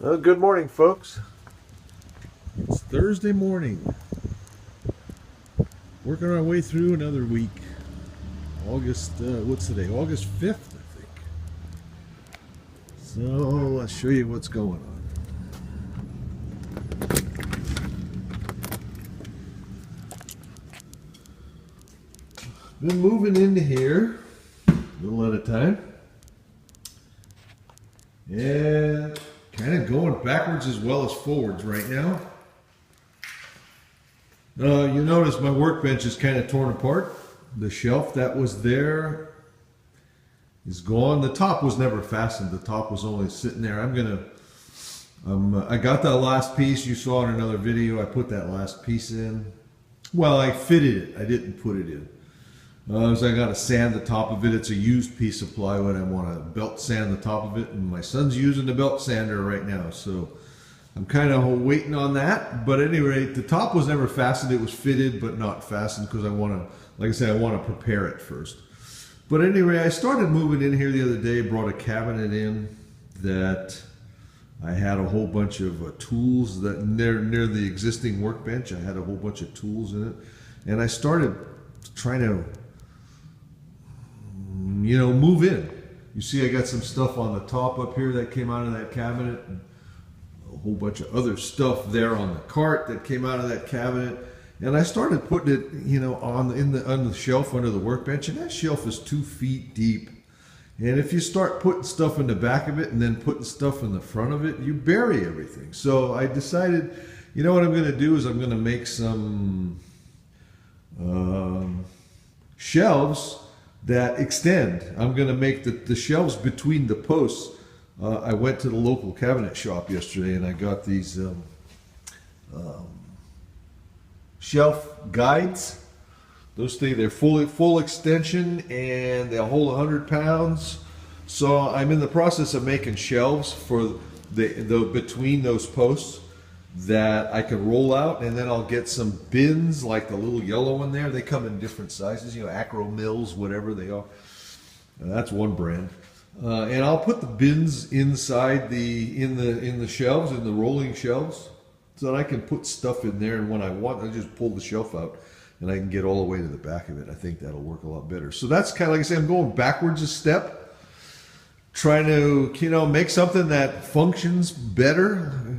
Good morning, folks. It's Thursday morning. Working our way through another week. What's today? August 5th, I think. So let's show you what's going on. Been moving into here a little at a time. And kind of going backwards as well as forwards right now. You notice my workbench is kind of torn apart. The shelf that was there is gone. The top was never fastened. The top was only sitting there. I got that last piece you saw in another video. I put that last piece in. Well, I fitted it. I didn't put it in. So I got to sand the top of it. It's a used piece of plywood. I want to belt sand the top of it, and my son's using the belt sander right now. So I'm kind of waiting on that. But at any rate, the top was never fastened. It was fitted, but not fastened because I want to, like I said, I want to prepare it first. But anyway, I started moving in here the other day, brought a cabinet in that I had a whole bunch of tools that near the existing workbench. I had a whole bunch of tools in it. And I started trying to move in. You see I got some stuff on the top up here that came out of that cabinet, and a whole bunch of other stuff there on the cart that came out of that cabinet, and I started putting it on the shelf under the workbench, and that shelf is 2 feet deep, and if you start putting stuff in the back of it and then putting stuff in the front of it, you bury everything. So I decided, what I'm going to do is I'm going to make some shelves that extend. I'm going to make the shelves between the posts. I went to the local cabinet shop yesterday and I got these shelf guides. Those things, they're full extension and they'll hold 100 pounds. So I'm in the process of making shelves for the between those posts that I can roll out, and then I'll get some bins like the little yellow one there. They come in different sizes, Acro Mills, whatever they are. That's one brand. And I'll put the bins inside in the shelves, in the rolling shelves, so that I can put stuff in there, and when I want, I just pull the shelf out and I can get all the way to the back of it. I think that'll work a lot better. So that's kind of like I say, I'm going backwards a step, trying to make something that functions better.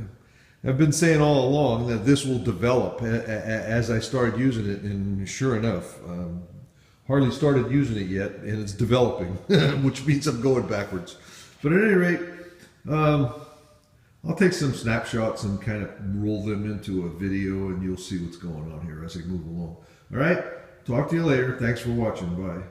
I've been saying all along that this will develop as I start using it, and sure enough, hardly started using it yet, and it's developing, which means I'm going backwards. But at any rate, I'll take some snapshots and kind of roll them into a video, and you'll see what's going on here as I move along. All right, talk to you later. Thanks for watching. Bye.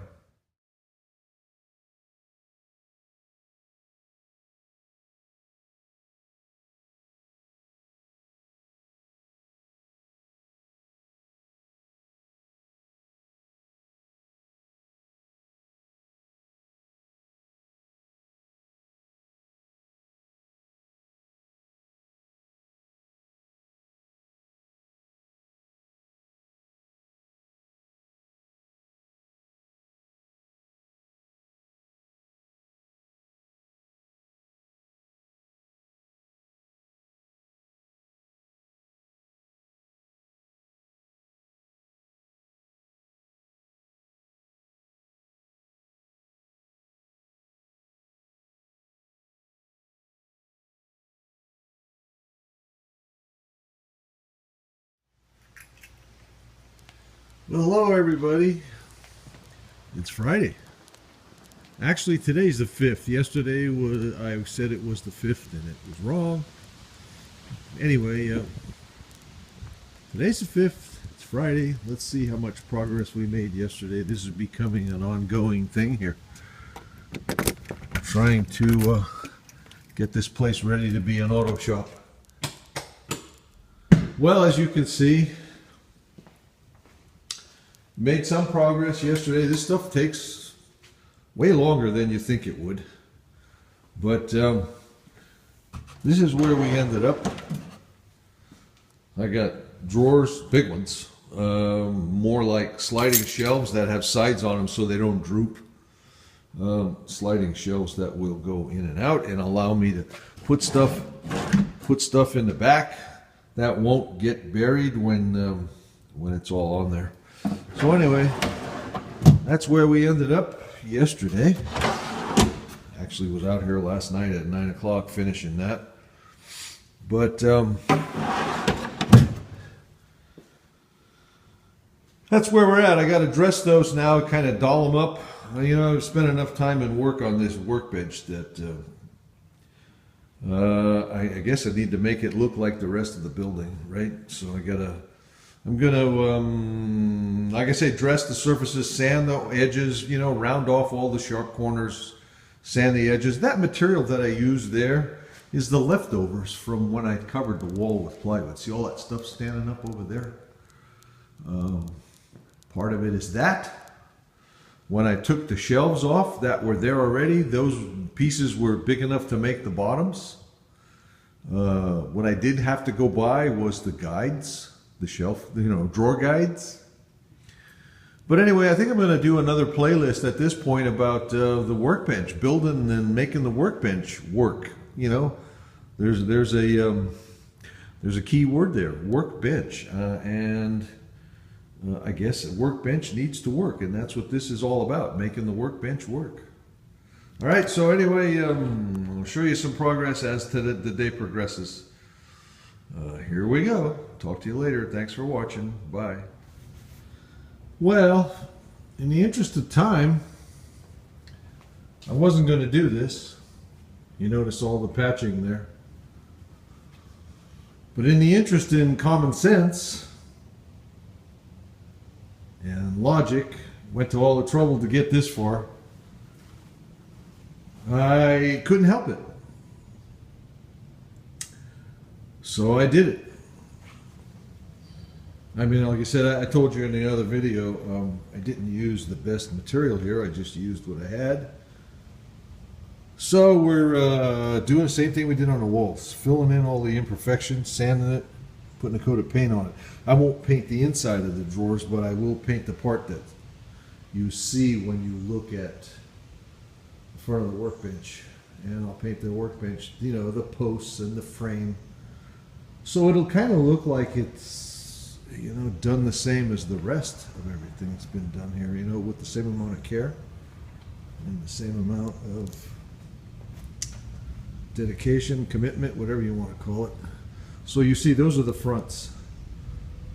Well, hello everybody. It's Friday. Actually, today's the 5th. Yesterday I said it was the 5th and it was wrong. Anyway, today's the 5th. It's Friday. Let's see how much progress we made yesterday. This is becoming an ongoing thing here. I'm trying to get this place ready to be an auto shop. Well, as you can see, made some progress yesterday. This stuff takes way longer than you think it would. But this is where we ended up. I got drawers, big ones, more like sliding shelves that have sides on them so they don't droop. Sliding shelves that will go in and out and allow me to put stuff put stuff in the back that won't get buried when it's all on there. So anyway, that's where we ended up yesterday. Actually was out here last night at 9 o'clock finishing that. But that's where we're at. I got to dress those now, kind of doll them up. You know, I've spent enough time and work on this workbench that I guess I need to make it look like the rest of the building, right? So I'm gonna, like I say, dress the surfaces, sand the edges, you know, round off all the sharp corners, sand the edges. That material that I used there is the leftovers from when I covered the wall with plywood. See all that stuff standing up over there? Part of it is that. When I took the shelves off that were there already, those pieces were big enough to make the bottoms. What I did have to go buy was the guides, the shelf, you know, drawer guides. But anyway, I think I'm going to do another playlist at this point about the workbench, building and making the workbench work. You know, there's a key word there, workbench, and I guess a workbench needs to work, and that's what this is all about, making the workbench work. All right, so anyway, I'll show you some progress as to the day progresses. Here we go. Talk to you later. Thanks for watching. Bye. Well, in the interest of time, I wasn't going to do this. You notice all the patching there. But in the interest in common sense and logic, went to all the trouble to get this far. I couldn't help it. So I did it. I mean, like I said, I told you in the other video, I didn't use the best material here. I just used what I had. So we're doing the same thing we did on the walls, filling in all the imperfections, sanding it, putting a coat of paint on it. I won't paint the inside of the drawers, but I will paint the part that you see when you look at the front of the workbench. And I'll paint the workbench, you know, the posts and the frame. So it'll kind of look like it's, you know, done the same as the rest of everything that's been done here, you know, with the same amount of care and the same amount of dedication, commitment, whatever you want to call it. So you see, those are the fronts.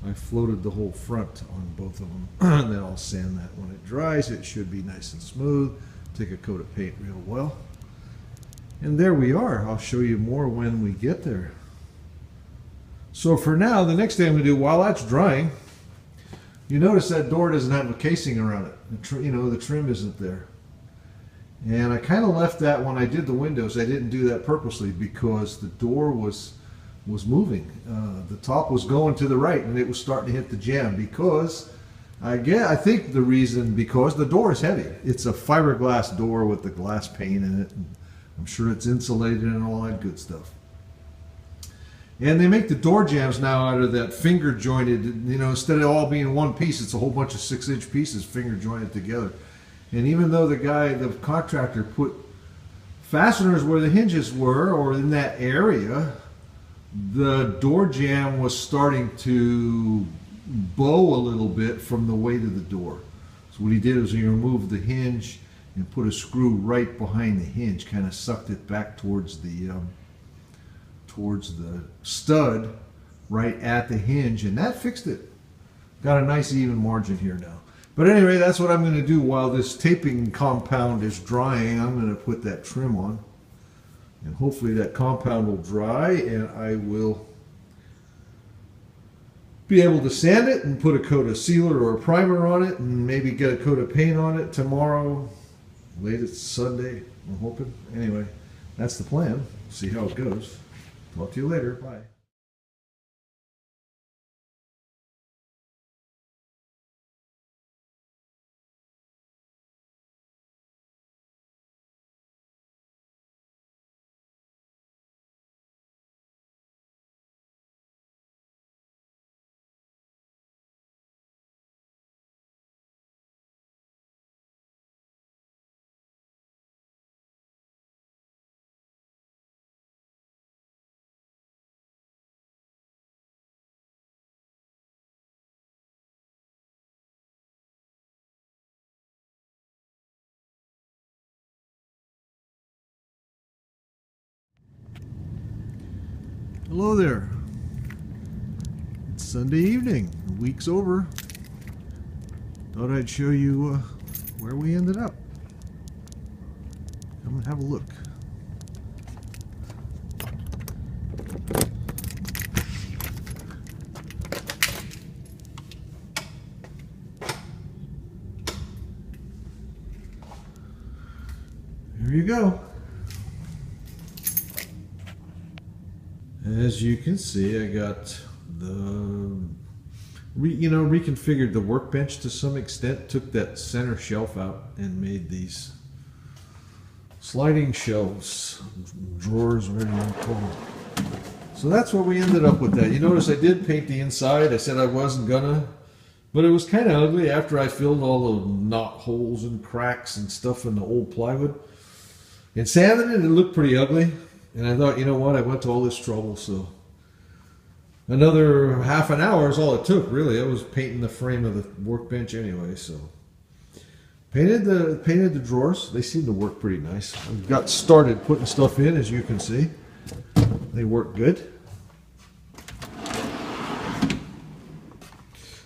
I floated the whole front on both of them, and then I'll sand that. When it dries, it should be nice and smooth. Take a coat of paint real well. And there we are. I'll show you more when we get there. So for now, the next thing I'm going to do, while that's drying, you notice that door doesn't have a casing around it. You know, the trim isn't there. And I kind of left that when I did the windows. I didn't do that purposely because the door was moving. The top was going to the right and it was starting to hit the jamb because, I think the reason, because the door is heavy. It's a fiberglass door with the glass pane in it. And I'm sure it's insulated and all that good stuff. And they make the door jambs now out of that finger jointed, you know, instead of all being one piece, it's a whole bunch of 6-inch pieces finger jointed together. And even though the contractor put fasteners where the hinges were or in that area, the door jamb was starting to bow a little bit from the weight of the door. So what he did was he removed the hinge and put a screw right behind the hinge, kind of sucked it back towards the stud right at the hinge, and that fixed it. Got a nice even margin here now. But anyway, that's what I'm going to do while this taping compound is drying. I'm going to put that trim on, and hopefully that compound will dry and I will be able to sand it and put a coat of sealer or a primer on it and maybe get a coat of paint on it tomorrow, latest Sunday, I'm hoping. Anyway, that's the plan. See how it goes. Talk to you later. Bye. Hello there. It's Sunday evening. The week's over. Thought I'd show you where we ended up. Come and have a look. There you go. As you can see, I got the reconfigured the workbench to some extent. Took that center shelf out and made these sliding shelves, drawers, whatever you want to call them. So that's what we ended up with that. You notice I did paint the inside. I said I wasn't gonna, but it was kind of ugly after I filled all the knot holes and cracks and stuff in the old plywood. And sanded it, it looked pretty ugly. And I thought, you know what, I went to all this trouble, so another half an hour is all it took, really. I was painting the frame of the workbench anyway, so painted the drawers. They seem to work pretty nice. I've got started putting stuff in, as you can see. They work good.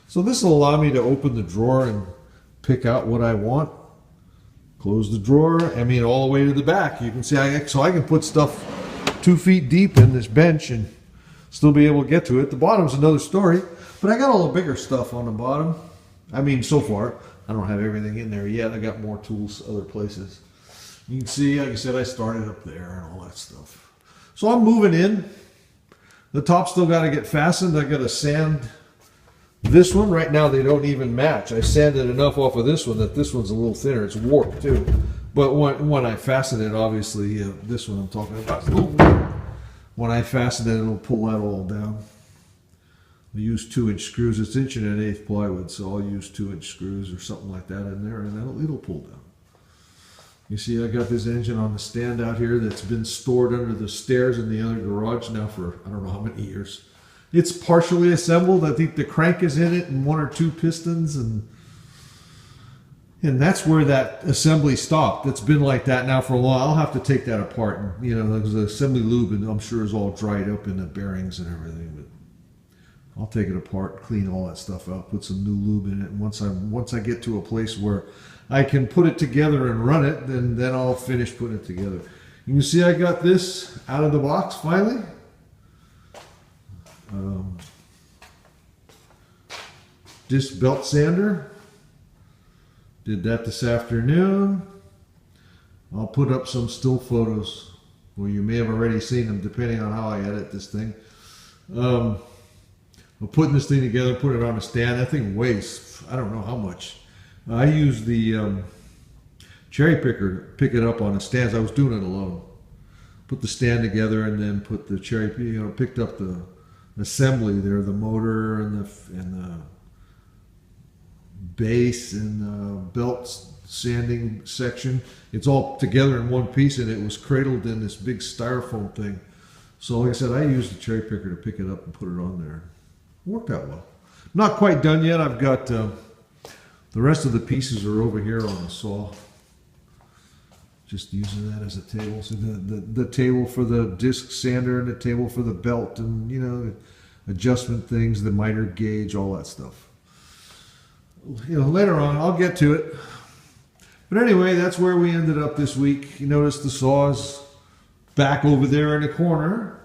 So this will allow me to open the drawer and pick out what I want. Close the drawer, all the way to the back. You can see, so I can put stuff 2 feet deep in this bench and still be able to get to it. The bottom's another story, but I got all the bigger stuff on the bottom. So far, I don't have everything in there yet. I got more tools other places. You can see, like I said, I started up there and all that stuff. So I'm moving in. The top still got to get fastened. I got to sand this one. Right now they don't even match. I sanded enough off of this one that this one's a little thinner. It's warped too. But when I fasten it, obviously, this one I'm talking about, when I fasten it, it'll pull that all down. I use 2-inch screws. It's 1 1/8 plywood, so I'll use 2-inch screws or something like that in there, and it'll pull down. You see, I got this engine on the stand out here that's been stored under the stairs in the other garage now for I don't know how many years. It's partially assembled. I think the crank is in it and 1 or 2 pistons, and that's where that assembly stopped. It's been like that now for a while. I'll have to take that apart, and there's the assembly lube, and I'm sure is all dried up in the bearings and everything. But I'll take it apart, clean all that stuff out, put some new lube in it, and once I get to a place where I can put it together and run it, then I'll finish putting it together. You can see I got this out of the box finally. Disc belt sander. Did that this afternoon. I'll put up some still photos. Well, you may have already seen them depending on how I edit this thing. I'm putting this thing together, put it on a stand. That thing weighs, I don't know how much. I used the cherry picker to pick it up on the stands. I was doing it alone. Put the stand together and then put the cherry, picked up the assembly there, the motor and the base and the belt sanding section. It's all together in one piece, and it was cradled in this big styrofoam thing. So like I said, I used the cherry picker to pick it up and put it on there. Worked out well. Not quite done yet. I've got the rest of the pieces are over here on the saw. Just using that as a table. So the table for the disc sander and the table for the belt and adjustment things, the miter gauge, all that stuff. Later on I'll get to it. But anyway, that's where we ended up this week. You notice the saw's back over there in the corner.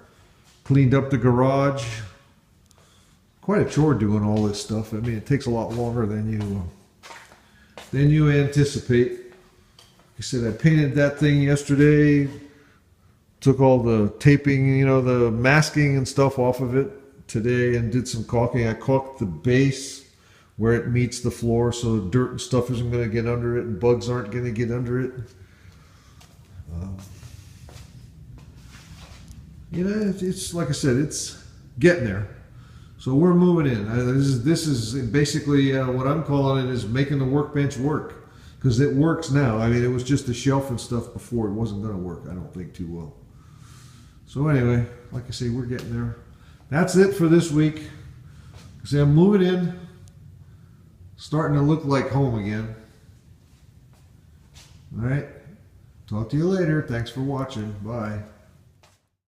Cleaned up the garage. Quite a chore doing all this stuff. It takes a lot longer than you anticipate. Like I said, I painted that thing yesterday. Took all the taping, the masking and stuff off of it today and did some caulking. I caulked the base where it meets the floor so dirt and stuff isn't going to get under it and bugs aren't going to get under it. It's like I said, it's getting there. So we're moving in. This is basically what I'm calling it is making the workbench work, because it works now. It was just a shelf and stuff before. It wasn't going to work, I don't think, too well. So anyway, like I say, we're getting there. That's it for this week. See, I'm moving in, starting to look like home again. All right. Talk to you later. Thanks for watching. Bye.